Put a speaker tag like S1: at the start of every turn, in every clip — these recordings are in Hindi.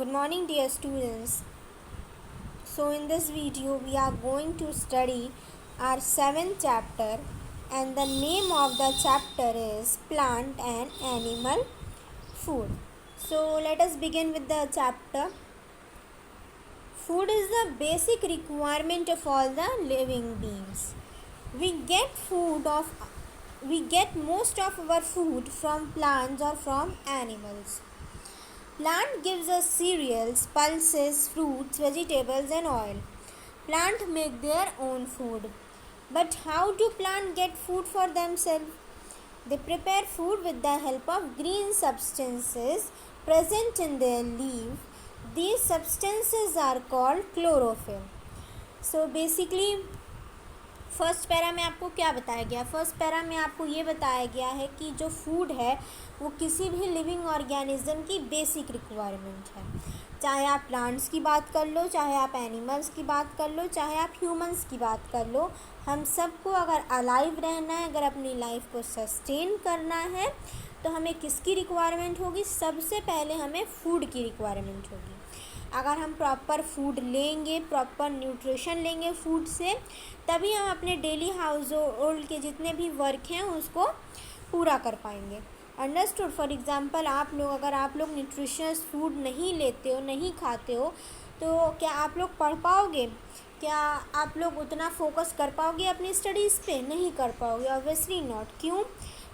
S1: Good morning, dear students. So, in this video, we are going to study our 7th chapter, and the name of the chapter is Plant and Animal Food. So, let us begin with the chapter. Food is the basic requirement of all the living beings. We get most of our food from plants or from animals. Plant gives us cereals, pulses, fruits, vegetables and oil. Plant make their own food. But how do plant get food for themselves? They prepare food with the help of green substances present in their leaf. These substances are called chlorophyll. So basically first para में आपको क्या बताया गया? फर्स्ट पैरा में आपको ये बताया गया है कि जो फूड है वो किसी भी लिविंग ऑर्गेनिज्म की बेसिक रिक्वायरमेंट है। चाहे आप प्लांट्स की बात कर लो, चाहे आप एनिमल्स की बात कर लो, चाहे आप ह्यूमंस की बात कर लो, हम सबको अगर अलाइव रहना है, अगर अपनी लाइफ को सस्टेन करना है तो हमें किसकी रिक्वायरमेंट होगी? सबसे पहले हमें फूड की रिक्वायरमेंट होगी। अगर हम प्रॉपर फूड लेंगे, प्रॉपर न्यूट्रिशन लेंगे फूड से, तभी हम अपने डेली हाउस होल्ड के जितने भी वर्क हैं उसको पूरा कर पाएंगे। अंडरस्टूड? फॉर एग्ज़ाम्पल अगर आप लोग न्यूट्रिशियस फूड नहीं लेते हो, नहीं खाते हो, तो क्या आप लोग पढ़ पाओगे? क्या आप लोग उतना फोकस कर पाओगे अपनी स्टडीज़ पे? नहीं कर पाओगे, ऑब्वियसली नॉट। क्यों?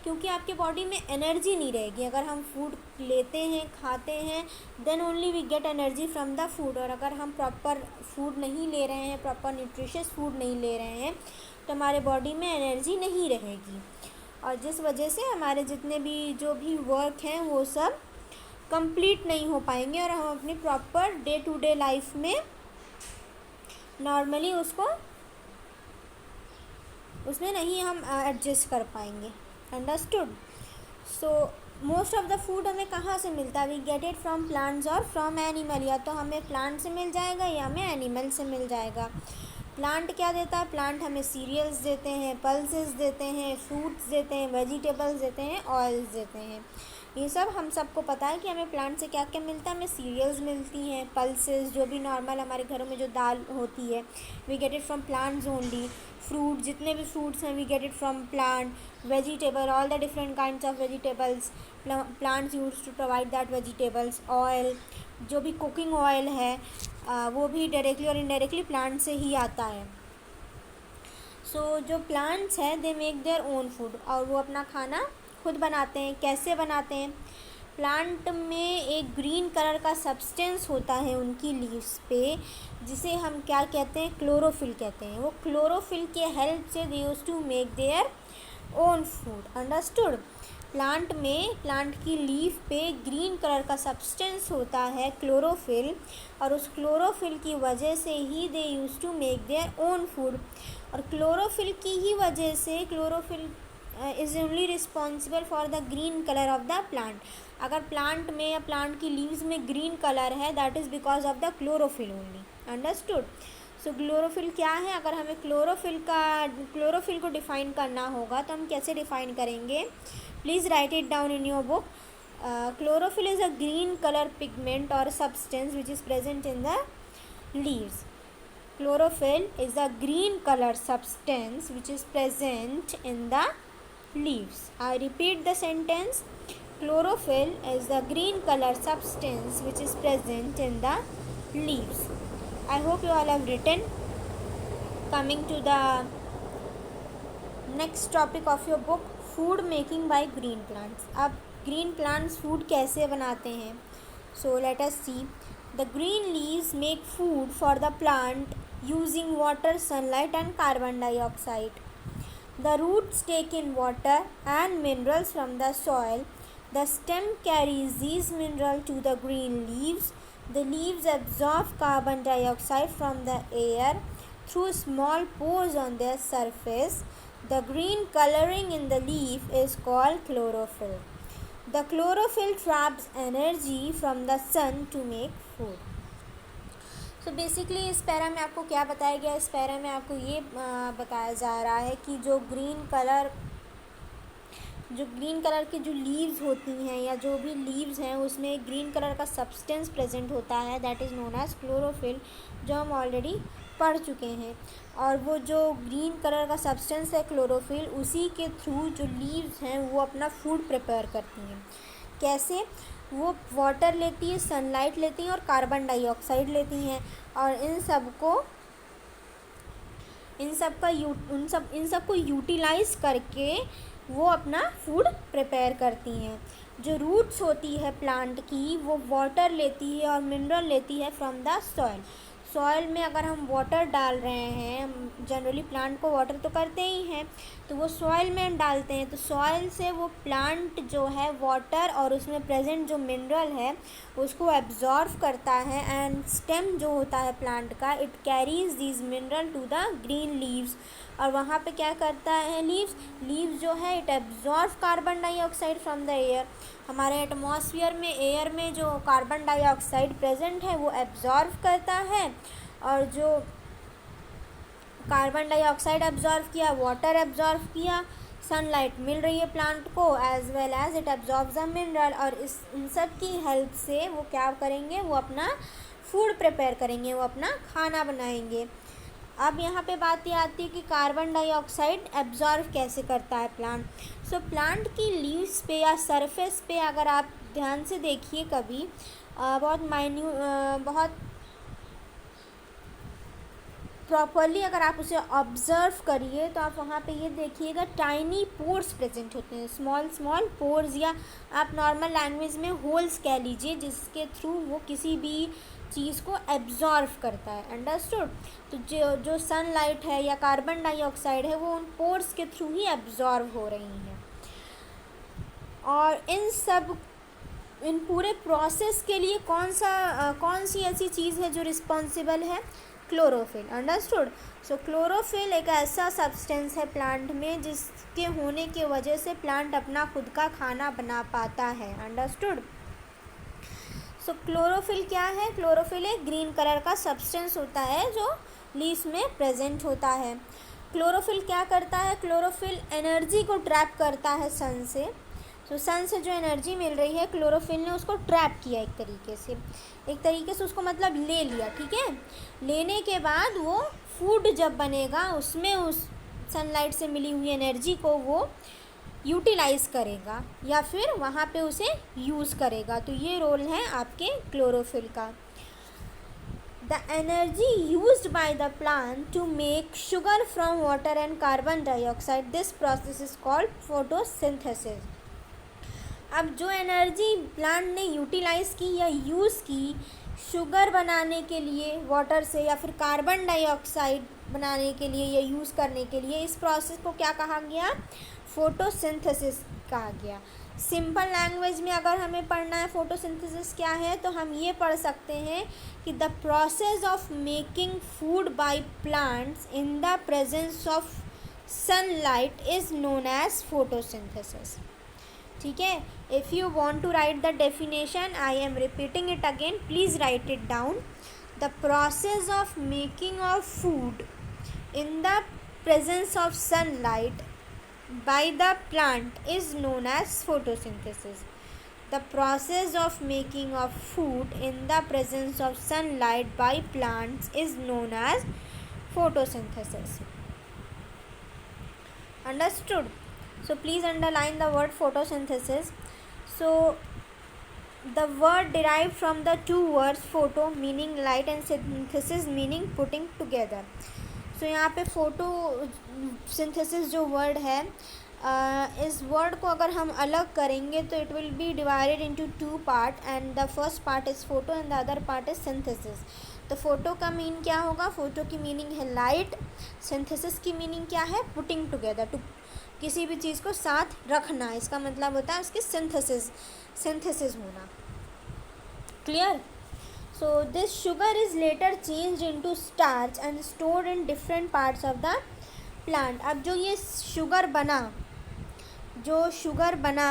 S1: क्योंकि आपके बॉडी में एनर्जी नहीं रहेगी। अगर हम फूड लेते हैं, खाते हैं, then only we get energy from the food. और अगर हम प्रॉपर फूड नहीं ले रहे हैं, प्रॉपर न्यूट्रिशियस फूड नहीं ले रहे हैं, तो हमारे बॉडी में एनर्जी नहीं रहेगी, और जिस वजह से हमारे जितने भी जो भी वर्क हैं वो सब कंप्लीट नहीं हो पाएंगे, और हम अपनी proper day to day life में नॉर्मली उसमें नहीं हम एडजस्ट कर पाएंगे। Understood? So most of the food हमें कहाँ से मिलता है? We get it from plants और फ्रॉम एनिमल। या तो हमें प्लांट से मिल जाएगा या हमें एनिमल से मिल जाएगा। प्लांट क्या देता है? प्लांट हमें सीरियल्स देते हैं, पल्सेस देते हैं, फ्रूट्स देते हैं, वेजिटेबल्स देते हैं, ऑयल्स देते हैं। ये सब हम सबको पता है कि हमें प्लांट से क्या क्या मिलता है। हमें सीरियल्स मिलती हैं, पल्सेस जो भी नॉर्मल हमारे घरों में जो दाल होती है, we get it from plants only. Fruit, जितने भी फ्रूट्स हैं, we get it from plant. Vegetable, all the different kinds of vegetables, plants use to provide that vegetables. Oil, जो भी कुकिंग ऑयल है वो भी डायरेक्टली और इनडायरेक्टली प्लांट से ही आता है। सो जो प्लांट्स हैं they make their own food, और वो अपना खाना खुद बनाते हैं। कैसे बनाते हैं? प्लांट में एक ग्रीन कलर का सब्सटेंस होता है उनकी लीव्स पे, जिसे हम क्या कहते हैं? क्लोरोफिल कहते हैं। वो क्लोरोफिल के हेल्प से they use to make their own food. Understood? Plant की लीफ पे ग्रीन कलर का सब्सटेंस होता है क्लोरोफिल, और उस क्लोरोफिल की वजह से ही they use to make their own food. और क्लोरोफिल की ही वजह से chlorophyll is only responsible for the green colour of the plant. अगर प्लांट में या प्लांट की लीव्स में ग्रीन कलर है, that is because of the chlorophyll only. Understood? So chlorophyll क्या है? अगर हमें क्लोरोफिल को डिफ़ाइन करना होगा तो हम कैसे डिफ़ाइन करेंगे? Please write it down in your book. Chlorophyll is a green color pigment or substance which is present in the leaves. Chlorophyll is a green color substance which is present in the leaves. I repeat the sentence. Chlorophyll is the green color substance which is present in the leaves. I hope you all have written. Coming to the next topic of your book, food making by green plants. अब ग्रीन प्लांट्स फूड कैसे बनाते हैं? So let us see. The green leaves make food for the plant using water, sunlight and carbon dioxide. The roots take in water and minerals from the soil. The stem carries these minerals to the green leaves. The leaves absorb carbon dioxide from the air through small pores on their surface. The green coloring in the leaf is called chlorophyll. The chlorophyll traps energy from the sun to make food. So basically इस पैरा में आपको क्या बताया गया? इस पैरा में आपको ये बताया जा रहा है कि जो ग्रीन कलर जो ग्रीन कलर की जो लीव्स होती हैं या जो भी लीव्स हैं उसमें ग्रीन कलर का सब्सटेंस प्रेजेंट होता है, that is known as chlorophyll, जो हम ऑलरेडी पढ़ चुके हैं। और वो जो ग्रीन कलर का सब्सटेंस है क्लोरोफिल, उसी के थ्रू जो लीव्स हैं वो अपना फूड प्रिपेयर करती हैं। कैसे? वो वाटर लेती है, सनलाइट लेती हैं और कार्बन डाइऑक्साइड लेती हैं, और इन सब को यूटिलाइज करके वो अपना फूड प्रिपेयर करती हैं। जो रूट्स होती है प्लांट की, वो वाटर लेती है और मिनरल लेती है फ्रॉम द सॉइल। सॉइल में अगर हम वाटर डाल रहे हैं, हम जनरली प्लांट को वाटर तो करते ही हैं, तो वो सॉइल में हम डालते हैं, तो सॉइल से वो प्लांट जो है वाटर और उसमें प्रेजेंट जो मिनरल है उसको एब्जॉर्व करता है, एंड स्टेम जो होता है प्लांट का, it carries this mineral to the green leaves. और वहाँ पे क्या करता है लीव्स जो है it absorb carbon dioxide from the air. हमारे एटमॉस्फेयर में, एयर में जो कार्बन डाइऑक्साइड प्रेजेंट है वो एब्जॉर्व करता है, और जो कार्बन डाइऑक्साइड एब्जॉर्व किया, वाटर एब्जॉर्व किया, सनलाइट मिल रही है प्लांट को, as well as it absorb the mineral, और इन सब की हेल्प से वो क्या करेंगे, वो अपना फूड प्रिपेयर करेंगे, वो अपना खाना बनाएंगे। अब यहाँ पे बात ये आती है कि कार्बन डाइऑक्साइड एब्जॉर्व कैसे करता है प्लांट। सो प्लांट की लीव्स पे या सरफेस पे अगर आप ध्यान से देखिए कभी, बहुत प्रॉपरली अगर आप उसे ऑब्ज़र्व करिए तो आप वहाँ पे ये देखिएगा टाइनी पोर्स प्रेजेंट होते हैं, स्मॉल स्मॉल पोर्स, या आप नॉर्मल लैंग्वेज में होल्स कह लीजिए, जिसके थ्रू वो किसी भी चीज़ को एब्जॉर्व करता है। अंडरस्टूड? तो जो सनलाइट है या कार्बन डाइऑक्साइड है वो उन पोर्स के थ्रू ही एब्जॉर्व हो रही हैं। और इन पूरे प्रोसेस के लिए कौन सी ऐसी चीज़ है जो रिस्पॉन्सिबल है? क्लोरोफिल। अंडरस्टूड? सो क्लोरोफिल एक ऐसा सब्सटेंस है प्लांट में जिसके होने की वजह से प्लांट अपना खुद का खाना बना पाता है। अंडरस्टूड? सो क्लोरोफिल क्या है? क्लोरोफिल एक ग्रीन कलर का सब्सटेंस होता है जो लीव्स में प्रेजेंट होता है। क्लोरोफिल क्या करता है? क्लोरोफिल एनर्जी को ट्रैप करता है सन से। तो सन से जो एनर्जी मिल रही है, क्लोरोफिल ने उसको ट्रैप किया एक तरीके से उसको मतलब ले लिया। ठीक है, लेने के बाद वो फूड जब बनेगा उसमें उस सनलाइट से मिली हुई एनर्जी को वो यूटिलाइज़ करेगा या फिर वहाँ पे उसे यूज़ करेगा। तो ये रोल है आपके क्लोरोफिल का। The energy used by the plant to make sugar from water and carbon dioxide, this process is called photosynthesis. अब जो एनर्जी प्लांट ने यूटिलाइज़ की या यूज़ की शुगर बनाने के लिए वाटर से या फिर कार्बन डाइऑक्साइड बनाने के लिए या यूज़ करने के लिए, इस प्रोसेस को क्या कहा गया? फोटोसिंथेसिस कहा गया। सिंपल लैंग्वेज में अगर हमें पढ़ना है फोटोसिंथेसिस क्या है, तो हम ये पढ़ सकते हैं कि the process of making food by plants in the presence of sunlight is known as photosynthesis. ठीक है, if you want to write the definition, I am repeating it again, please write it down. The process of making of food in the presence of sunlight by the plant is known as photosynthesis. The process of making of food in the presence of sunlight by plants is known as photosynthesis. Understood? So please underline the word photosynthesis. So the word derived from the two words photo meaning light and synthesis meaning putting together. सो यहाँ पे फोटो सिंथेसिस जो वर्ड है, इस वर्ड को अगर हम अलग करेंगे तो it will B divided into two part, and the first part is photo and the other part is synthesis. तो फोटो का मीन क्या होगा? फोटो की मीनिंग है लाइट, सिंथेसिस की मीनिंग क्या है? पुटिंग टुगेदर, टू किसी भी चीज़ को साथ रखना, इसका मतलब होता है उसकी सिंथेसिस होना। Clear? So this sugar is later changed into starch and stored in different parts of the plant. अब जो ये शुगर बना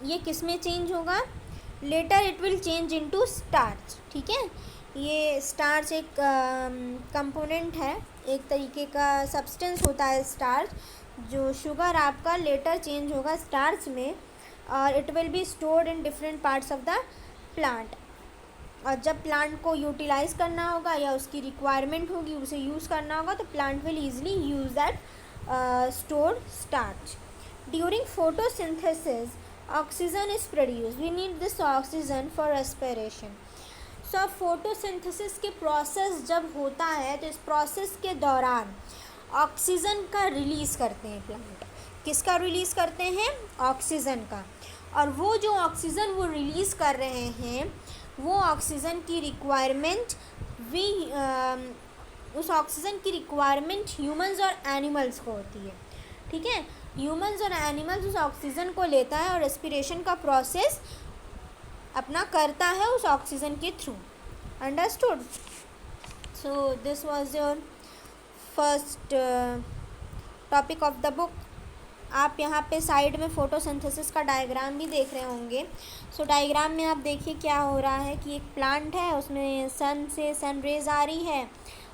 S1: ये किस में चेंज होगा? Later it will change into starch. ठीक है, ये स्टार्च एक कंपोनेंट है, एक तरीके का सब्सटेंस होता है स्टार्च, जो शुगर आपका लेटर चेंज होगा स्टार्च में और it will be stored in different parts of the plant. और जब प्लांट को यूटिलाइज करना होगा या उसकी रिक्वायरमेंट होगी उसे यूज़ करना होगा तो plant will easily use that stored starch. During photosynthesis, oxygen is produced. We need this oxygen for respiration. So photosynthesis के प्रोसेस जब होता है तो इस प्रोसेस के दौरान ऑक्सीजन का रिलीज़ करते हैं प्लांट। किसका रिलीज़ करते हैं? ऑक्सीजन का। और वो जो ऑक्सीजन वो रिलीज़ कर रहे हैं वो ऑक्सीजन की रिक्वायरमेंट उस ऑक्सीजन की रिक्वायरमेंट ह्यूमंस और एनिमल्स को होती है। ठीक है, ह्यूमंस और एनिमल्स उस ऑक्सीजन को लेता है और रेस्पिरेशन का प्रोसेस अपना करता है उस ऑक्सीजन के through. Understood? So this was your first topic of the book. आप यहाँ पे साइड में फोटोसिंथेसिस का डायग्राम भी देख रहे होंगे। सो डायग्राम में आप देखिए क्या हो रहा है कि एक प्लांट है, उसमें सन से सन रेज आ रही है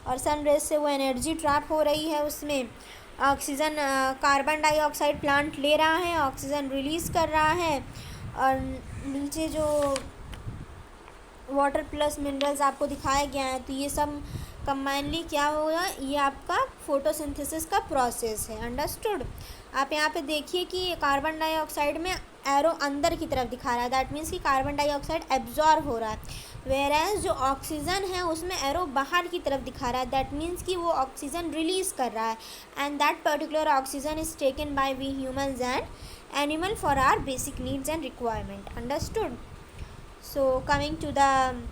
S1: और सन रेज से वो एनर्जी ट्रैप हो रही है। उसमें ऑक्सीजन कार्बन डाइऑक्साइड प्लांट ले रहा है, ऑक्सीजन रिलीज़ कर रहा है और नीचे जो वाटर प्लस मिनरल्स आपको दिखाया गया है तो ये सब कंबाइनली क्या होगा, ये आपका फोटोसिंथेसिस का प्रोसेस है। अंडरस्टूड? आप यहाँ पे देखिए कि कार्बन डाइऑक्साइड में एरो अंदर की तरफ दिखा रहा है, दैट मीन्स कि कार्बन डाइऑक्साइड एब्जॉर्ब हो रहा है, वेयरएज जो ऑक्सीजन है उसमें एरो बाहर की तरफ दिखा रहा है, दैट मीन्स कि वो ऑक्सीजन रिलीज़ कर रहा है and that particular oxygen is taken by we humans and animal for our basic needs and requirement. Understood? So coming to the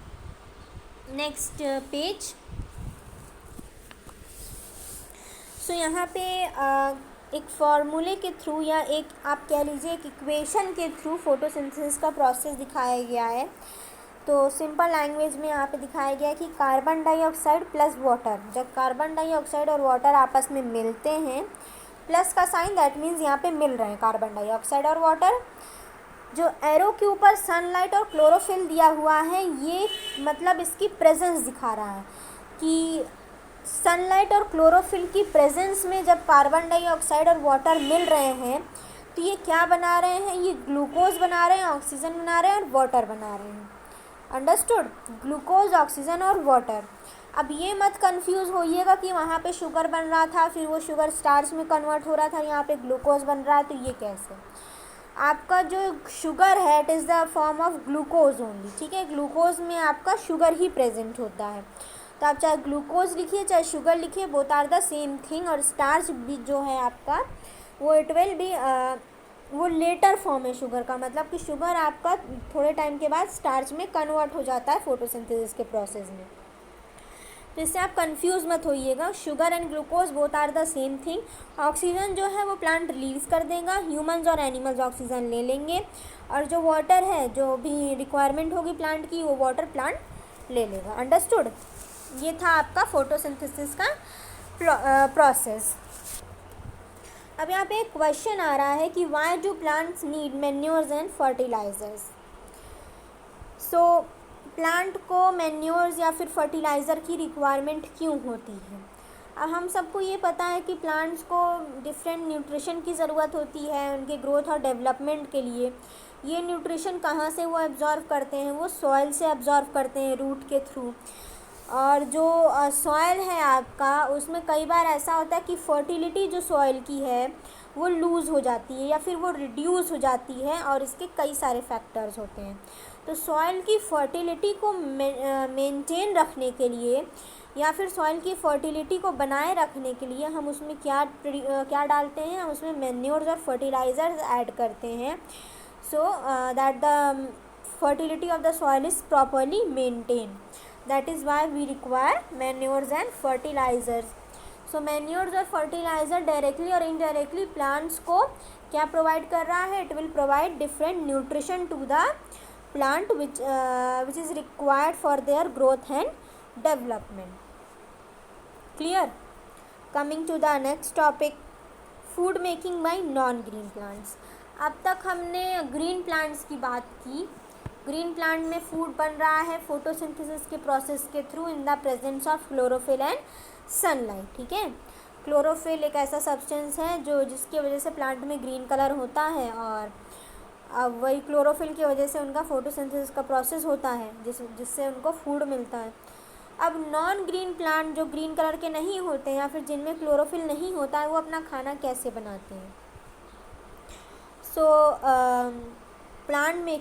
S1: next page. So यहाँ पे एक फार्मूले के थ्रू या एक आप कह लीजिए एक इक्वेशन के थ्रू फोटोसिंथेसिस का प्रोसेस दिखाया गया है। तो सिंपल लैंग्वेज में यहाँ पे दिखाया गया है कि कार्बन डाइऑक्साइड प्लस वाटर, जब कार्बन डाइऑक्साइड और वाटर आपस में मिलते हैं, प्लस का साइन दैट मीन्स यहाँ पे मिल रहे हैं कार्बन डाइऑक्साइड और वाटर। जो एरो के ऊपर सनलाइट और क्लोरोफिल दिया हुआ है ये मतलब इसकी प्रेजेंस दिखा रहा है कि सनलाइट और क्लोरोफिल की प्रेजेंस में जब कार्बन डाइऑक्साइड और वाटर मिल रहे हैं तो ये क्या बना रहे हैं, ये ग्लूकोज बना रहे हैं, ऑक्सीजन बना रहे हैं और वाटर बना रहे हैं। अंडरस्टूड? ग्लूकोज, ऑक्सीजन और वाटर। अब ये मत कंफ्यूज होइएगा कि वहाँ पे शुगर बन रहा था फिर वो शुगर स्टार्च में कन्वर्ट हो रहा था, यहाँ पे ग्लूकोज बन रहा है तो ये कैसे। आपका जो शुगर है it is the form of glucose only. ठीक है, ग्लूकोज में आपका शुगर ही प्रेजेंट होता है, तो आप चाहे ग्लूकोज लिखिए चाहे शुगर लिखिए, both are the same thing. और स्टार्च भी जो है आपका वो इट विल बी वो लेटर फॉर्म है शुगर का, मतलब कि शुगर आपका थोड़े टाइम के बाद स्टार्च में कन्वर्ट हो जाता है फोटोसिंथेसिस के प्रोसेस में। तो इससे आप कंफ्यूज मत होइएगा, sugar and glucose both are the same thing. Oxygen जो है वो प्लांट रिलीज़ कर देगा, ह्यूमंस और एनिमल्स ऑक्सीजन ले लेंगे और जो वाटर है जो भी रिक्वायरमेंट होगी प्लांट की वो वाटर प्लांट ले लेगा। अंडरस्टूड? ये था आपका फोटोसिंथेसिस का प्रोसेस। अब यहाँ पे एक क्वेश्चन आ रहा है कि why do plants need manures and fertilizers. So plant को मैन्योर्स या फिर फर्टिलाइज़र की रिक्वायरमेंट क्यों होती है। अब हम सबको ये पता है कि प्लांट्स को डिफरेंट न्यूट्रिशन की ज़रूरत होती है उनके ग्रोथ और डेवलपमेंट के लिए। ये न्यूट्रिशन कहाँ से वो एब्जॉर्व करते हैं, वो सॉइल से एब्जॉर्व करते हैं रूट के थ्रू। और जो सॉइल है आपका उसमें कई बार ऐसा होता है कि फर्टिलिटी जो सॉइल की है वो लूज़ हो जाती है या फिर वो रिड्यूस हो जाती है और इसके कई सारे फैक्टर्स होते हैं। तो सॉइल की फर्टिलिटी को मेंटेन रखने के लिए या फिर सॉइल की फर्टिलिटी को बनाए रखने के लिए हम उसमें क्या डालते हैं, हम उसमें मैन्योर्स और फर्टिलाइज़र्स ऐड करते हैं so that the fertility of the soil is properly maintain. That is why we require manures and fertilizers. So manures और fertilizer directly और indirectly plants को क्या provide कर रहा है, it will provide different nutrition to the plant which is required for their growth and development. Clear? Coming to the next topic, food making by non-green plants. अब तक हमने green plants की बात की। ग्रीन प्लांट में फूड बन रहा है फोटोसिंथेसिस के प्रोसेस के through in the presence of chlorophyll and sunlight. ठीक है, क्लोरोफिल एक ऐसा सब्सटेंस है जो जिसकी वजह से प्लांट में ग्रीन कलर होता है, और अब वही क्लोरोफिल की वजह से उनका फोटोसिंथेसिस का प्रोसेस होता है जिससे उनको फूड मिलता है। अब नॉन ग्रीन प्लांट जो ग्रीन कलर के नहीं होते हैं या फिर जिनमें क्लोरोफिल नहीं होता है, वो अपना खाना कैसे बनाते हैं? सो प्लांट में